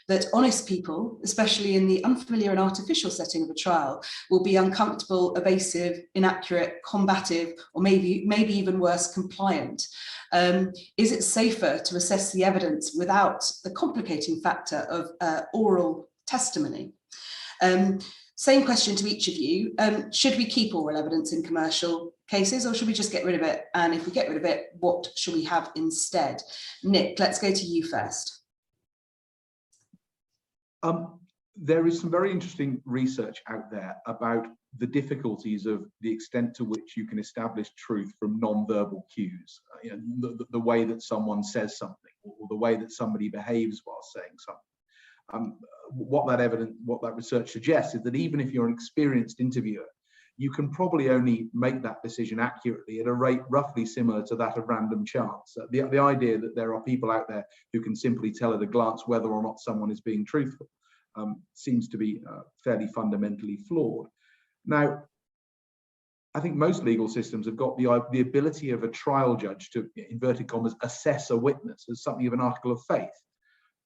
[SPEAKER 1] that honest people, especially in the unfamiliar and artificial setting of a trial, will be uncomfortable, evasive, inaccurate, combative, or maybe even worse, compliant. Is it safer to assess the evidence without the complicating factor of oral testimony? Same question to each of you. Should we keep oral evidence in commercial cases, or should we just get rid of it? And if we get rid of it, what should we have instead? Nick, let's go to you first.
[SPEAKER 4] There is some very interesting research out there about the difficulties of the extent to which you can establish truth from non-verbal cues. The way that someone says something, or the way that somebody behaves while saying something. What that research suggests is that even if you're an experienced interviewer, you can probably only make that decision accurately at a rate roughly similar to that of random chance. The idea that there are people out there who can simply tell at a glance whether or not someone is being truthful seems to be fairly fundamentally flawed. Now, I think most legal systems have got the ability of a trial judge to, inverted commas, assess a witness as something of an article of faith.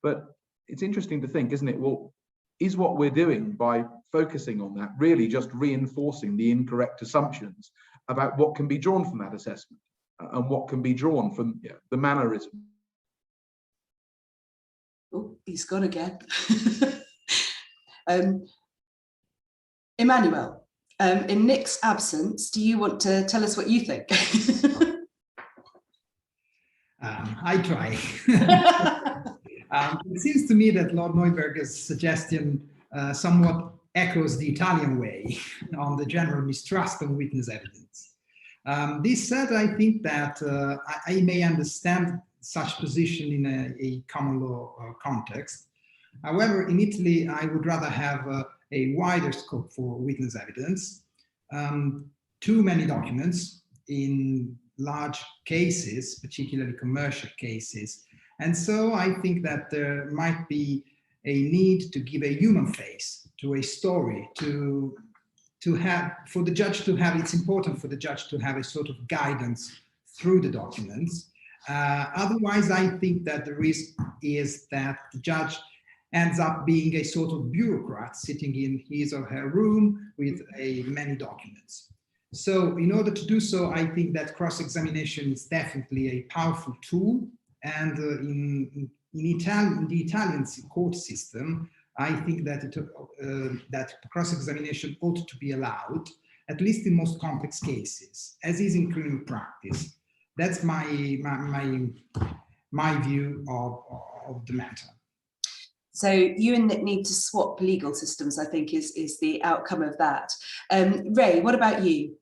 [SPEAKER 4] But it's interesting to think, isn't it? Well, is what we're doing by focusing on that really just reinforcing the incorrect assumptions about what can be drawn from that assessment and what can be drawn from the mannerism?
[SPEAKER 1] Oh, he's gone again. Emanuele, in Nick's absence, do you want to tell us what you think?
[SPEAKER 5] I try. It seems to me that Lord Neuberger's suggestion somewhat echoes the Italian way on the general mistrust of witness evidence. This said, I think that I may understand such position in a common law context. However, in Italy, I would rather have a wider scope for witness evidence. Too many documents in large cases, particularly commercial cases. And so I think that there might be a need to give a human face to a story, to have, for the judge to have, it's important for the judge to have a sort of guidance through the documents. Otherwise, I think that the risk is that the judge ends up being a sort of bureaucrat sitting in his or her room with many documents. So in order to do so, I think that cross-examination is definitely a powerful tool. And in the Italian court system, I think that that cross-examination ought to be allowed, at least in most complex cases, as is in criminal practice. That's my view of the matter.
[SPEAKER 1] So you and Nick need to swap legal systems, I think, is the outcome of that. Ray, what about you?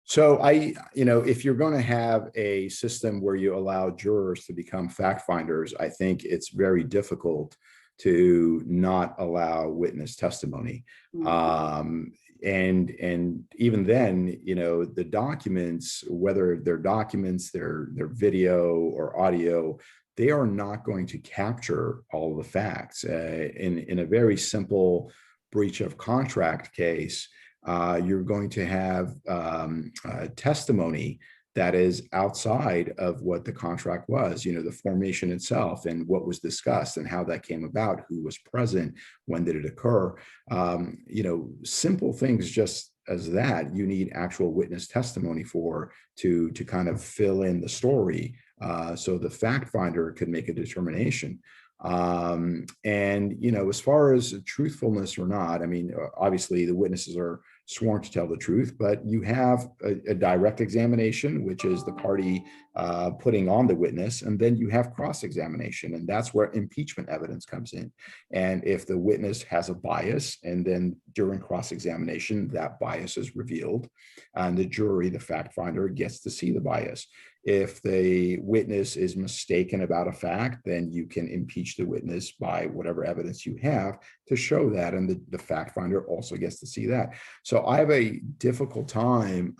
[SPEAKER 2] So if you're going to have a system where you allow jurors to become fact finders, I think it's very difficult to not allow witness testimony. Mm-hmm. And even then, the documents, whether they're documents, they're video or audio, they are not going to capture all of the facts. In a very simple breach of contract case, you're going to have testimony that is outside of what the contract was, the formation itself and what was discussed and how that came about, who was present, when did it occur. Simple things just as that, you need actual witness testimony to kind of fill in the story so the fact finder could make a determination. As far as truthfulness or not, obviously the witnesses are sworn to tell the truth, but you have a direct examination, which is the party putting on the witness, and then you have cross-examination, and that's where impeachment evidence comes in. And if the witness has a bias, and then during cross-examination, that bias is revealed, and the jury, the fact finder, gets to see the bias. If the witness is mistaken about a fact, then you can impeach the witness by whatever evidence you have to show that, and the fact finder also gets to see that. So I have a difficult time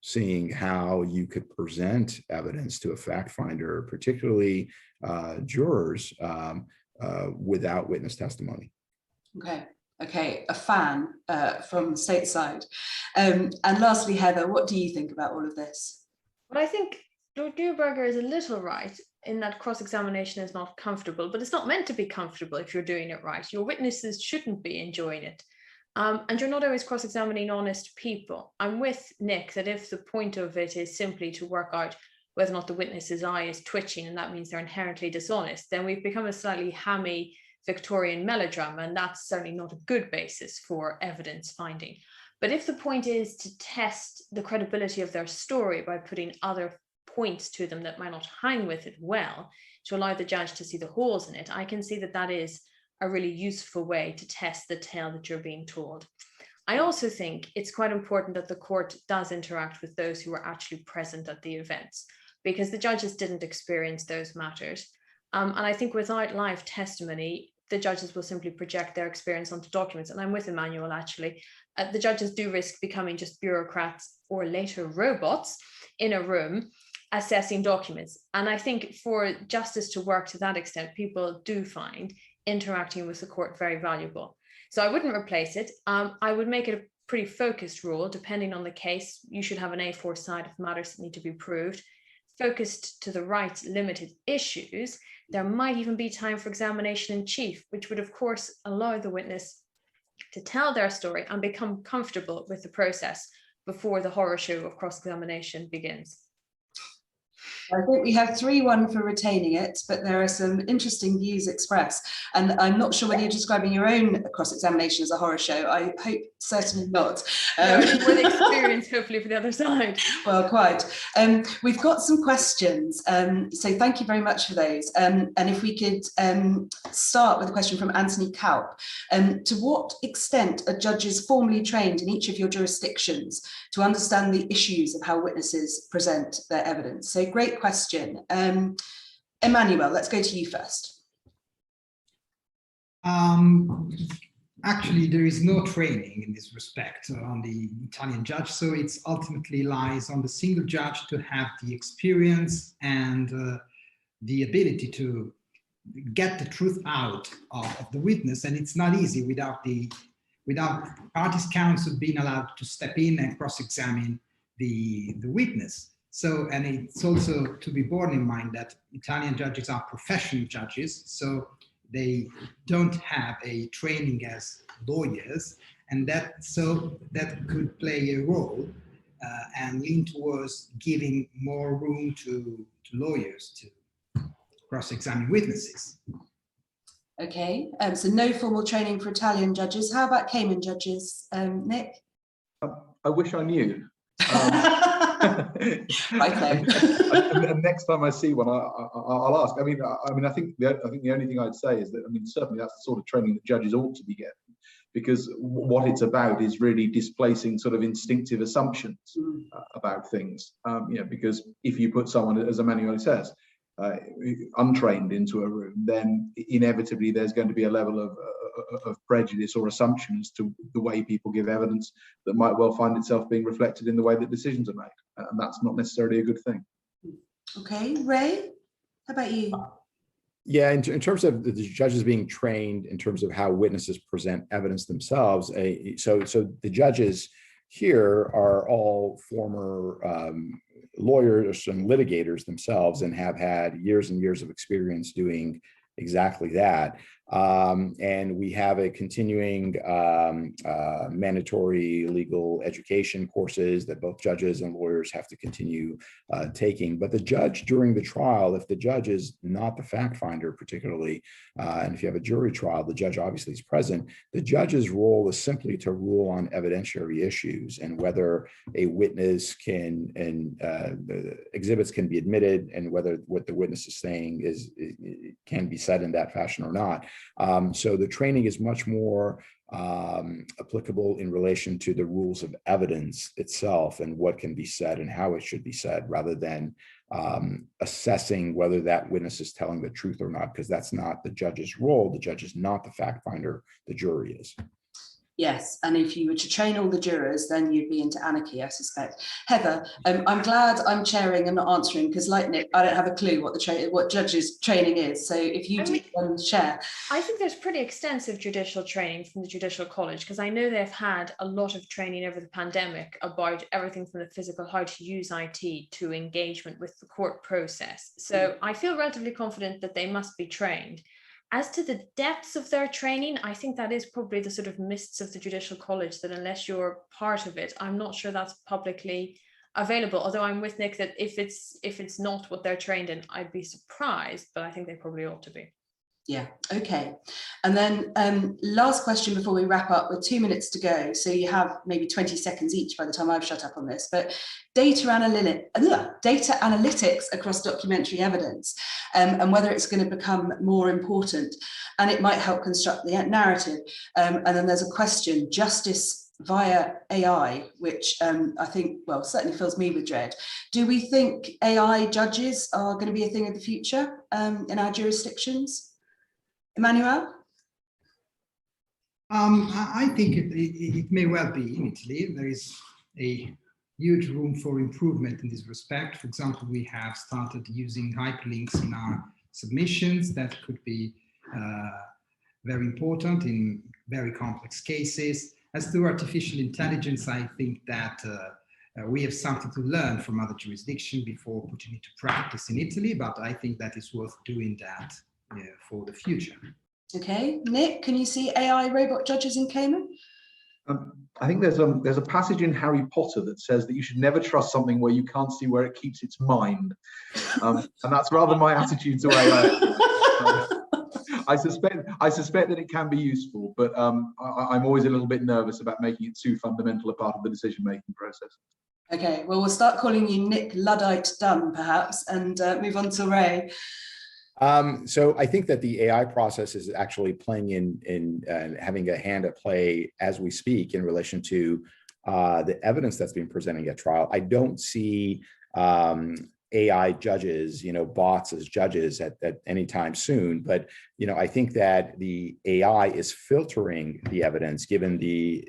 [SPEAKER 2] seeing how you could present evidence to a fact finder, particularly jurors, without witness testimony.
[SPEAKER 1] Okay, a fan from stateside. And lastly, Heather, what do you think about all of this?
[SPEAKER 3] Well, I think Lord Neuberger is a little right in that cross-examination is not comfortable, but it's not meant to be comfortable if you're doing it right. Your witnesses shouldn't be enjoying it. And you're not always cross-examining honest people. I'm with Nick that if the point of it is simply to work out whether or not the witness's eye is twitching, and that means they're inherently dishonest, then we've become a slightly hammy Victorian melodrama, and that's certainly not a good basis for evidence finding. But if the point is to test the credibility of their story by putting other points to them that might not hang with it well, to allow the judge to see the holes in it, I can see that that is a really useful way to test the tale that you're being told. I also think it's quite important that the court does interact with those who were actually present at the events, because the judges didn't experience those matters. And I think without live testimony, the judges will simply project their experience onto documents. And I'm with Emanuele, actually. The judges do risk becoming just bureaucrats or later robots in a room assessing documents. And I think for justice to work to that extent, people do find interacting with the court very valuable. So I wouldn't replace it. I would make it a pretty focused rule. Depending on the case, you should have an A4 side of matters that need to be proved, focused to the right limited issues. There might even be time for examination in chief, which would of course allow the witness to tell their story and become comfortable with the process before the horror show of cross-examination begins.
[SPEAKER 1] I think we have 3-1 for retaining it, but there are some interesting views expressed. And I'm not sure whether you're describing your own cross-examination as a horror show. I hope certainly not.
[SPEAKER 3] No, with experience, hopefully, for the other side.
[SPEAKER 1] Well, quite. We've got some questions, so thank you very much for those. And if we could start with a question from Anthony Kaup. To what extent are judges formally trained in each of your jurisdictions to understand the issues of how witnesses present their evidence? So great question. Emanuele, let's go to you first.
[SPEAKER 5] Actually, there is no training in this respect on the Italian judge, so it ultimately lies on the single judge to have the experience and the ability to get the truth out of the witness, and it's not easy without parties' counsel being allowed to step in and cross-examine the witness. So, and it's also to be borne in mind that Italian judges are professional judges, so they don't have a training as lawyers, and that could play a role and lean towards giving more room to lawyers to cross-examine witnesses.
[SPEAKER 1] Okay, so no formal training for Italian judges. How about Cayman judges, Nick?
[SPEAKER 4] I wish I knew.
[SPEAKER 1] Right then.
[SPEAKER 4] And next time I see one, I'll ask. I think the only thing I'd say is that certainly that's the sort of training that judges ought to be getting, because what it's about is really displacing sort of instinctive assumptions about things. Because if you put someone, as Emanuele says, untrained into a room, then inevitably there's going to be a level of prejudice or assumption as to the way people give evidence that might well find itself being reflected in the way that decisions are made, and that's not necessarily a good thing.
[SPEAKER 1] Okay, Ray, how about you?
[SPEAKER 2] Yeah, in terms of the judges being trained in terms of how witnesses present evidence themselves, so the judges here are all former lawyers and litigators themselves and have had years and years of experience doing exactly that. And we have a continuing mandatory legal education courses that both judges and lawyers have to continue taking. But the judge during the trial, if the judge is not the fact finder particularly, and if you have a jury trial, the judge obviously is present, the judge's role is simply to rule on evidentiary issues and whether a witness can, and exhibits can be admitted, and whether what the witness is saying can be said in that fashion or not. So the training is much more applicable in relation to the rules of evidence itself and what can be said and how it should be said, rather than assessing whether that witness is telling the truth or not, because that's not the judge's role. The judge is not the fact finder, the jury is.
[SPEAKER 1] Yes, and if you were to train all the jurors, then you'd be into anarchy, I suspect. Heather, I'm glad I'm chairing and not answering, because like Nick, I don't have a clue what judges' training is. So if you share.
[SPEAKER 3] I think there's pretty extensive judicial training from the Judicial College, because I know they've had a lot of training over the pandemic about everything from the physical, how to use IT, to engagement with the court process. So I feel relatively confident that they must be trained. As to the depths of their training, I think that is probably the sort of mists of the Judicial College, that unless you're part of it, I'm not sure that's publicly available. Although I'm with Nick that if it's not what they're trained in, I'd be surprised, but I think they probably ought to be.
[SPEAKER 1] Yeah, okay. And then last question before we wrap up, with 2 minutes to go. So you have maybe 20 seconds each by the time I've shut up on this, but data analytics across documentary evidence, and whether it's going to become more important, and it might help construct the narrative. And then there's a question, justice via AI, which I think, well, certainly fills me with dread. Do we think AI judges are going to be a thing of the future in our jurisdictions? Emanuele?
[SPEAKER 5] I think it may well be in Italy. There is a huge room for improvement in this respect. For example, we have started using hyperlinks in our submissions. That could be very important in very complex cases. As to artificial intelligence, I think that we have something to learn from other jurisdictions before putting it to practice in Italy, but I think that it's worth doing that for the future.
[SPEAKER 1] Okay, Nick, can you see AI robot judges in Cayman?
[SPEAKER 4] I think there's a passage in Harry Potter that says that you should never trust something where you can't see where it keeps its mind, and that's rather my attitude to AI. I suspect that it can be useful, but I'm always a little bit nervous about making it too fundamental a part of the decision-making process.
[SPEAKER 1] Okay, well, we'll start calling you Nick Luddite Dunne, perhaps, and move on to Ray.
[SPEAKER 2] So I think that the AI process is actually playing in having a hand at play as we speak in relation to the evidence that's being presented at trial. I don't see AI judges, bots as judges at any time soon, but I think that the AI is filtering the evidence given the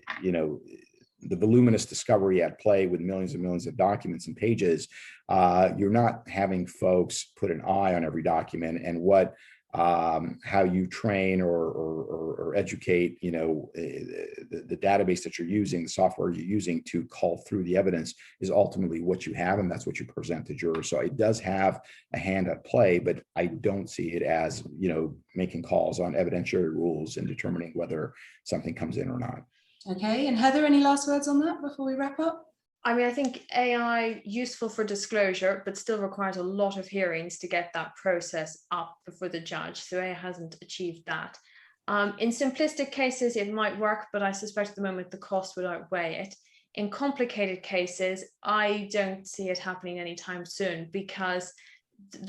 [SPEAKER 2] voluminous discovery at play with millions and millions of documents and pages. You're not having folks put an eye on every document, and how you train or educate, the database that you're using, the software you're using to call through the evidence is ultimately what you have, and that's what you present to jurors. So it does have a hand at play, but I don't see it as, making calls on evidentiary rules and determining whether something comes in or not.
[SPEAKER 1] Okay, and Heather, any last words on that before we wrap up?
[SPEAKER 3] I mean, I think AI useful for disclosure, but still requires a lot of hearings to get that process up before the judge. So AI hasn't achieved that. In simplistic cases, it might work, but I suspect at the moment the cost would outweigh it. In complicated cases, I don't see it happening anytime soon because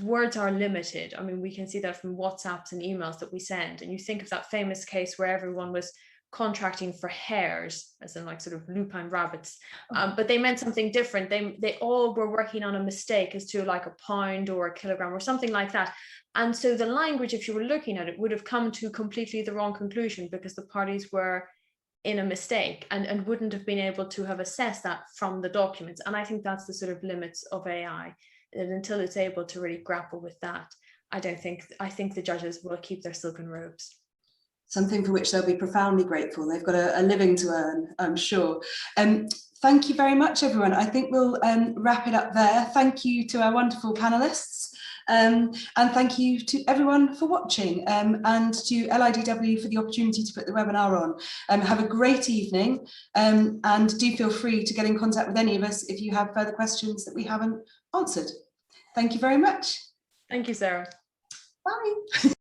[SPEAKER 3] words are limited. I mean, we can see that from WhatsApps and emails that we send. And you think of that famous case where everyone was contracting for hares, as in like sort of lupine rabbits, but they meant something different. They all were working on a mistake as to like a pound or a kilogram or something like that. And so the language, if you were looking at it, would have come to completely the wrong conclusion because the parties were in a mistake and wouldn't have been able to have assessed that from the documents. And I think that's the sort of limits of AI, that until it's able to really grapple with that, I think the judges will keep their silken robes.
[SPEAKER 1] Something for which they'll be profoundly grateful. They've got a living to earn, I'm sure. Thank you very much, everyone. I think we'll wrap it up there. Thank you to our wonderful panelists. And thank you to everyone for watching, and to LIDW for the opportunity to put the webinar on. Have a great evening, and do feel free to get in contact with any of us if you have further questions that we haven't answered. Thank you very much.
[SPEAKER 3] Thank you, Sarah.
[SPEAKER 1] Bye.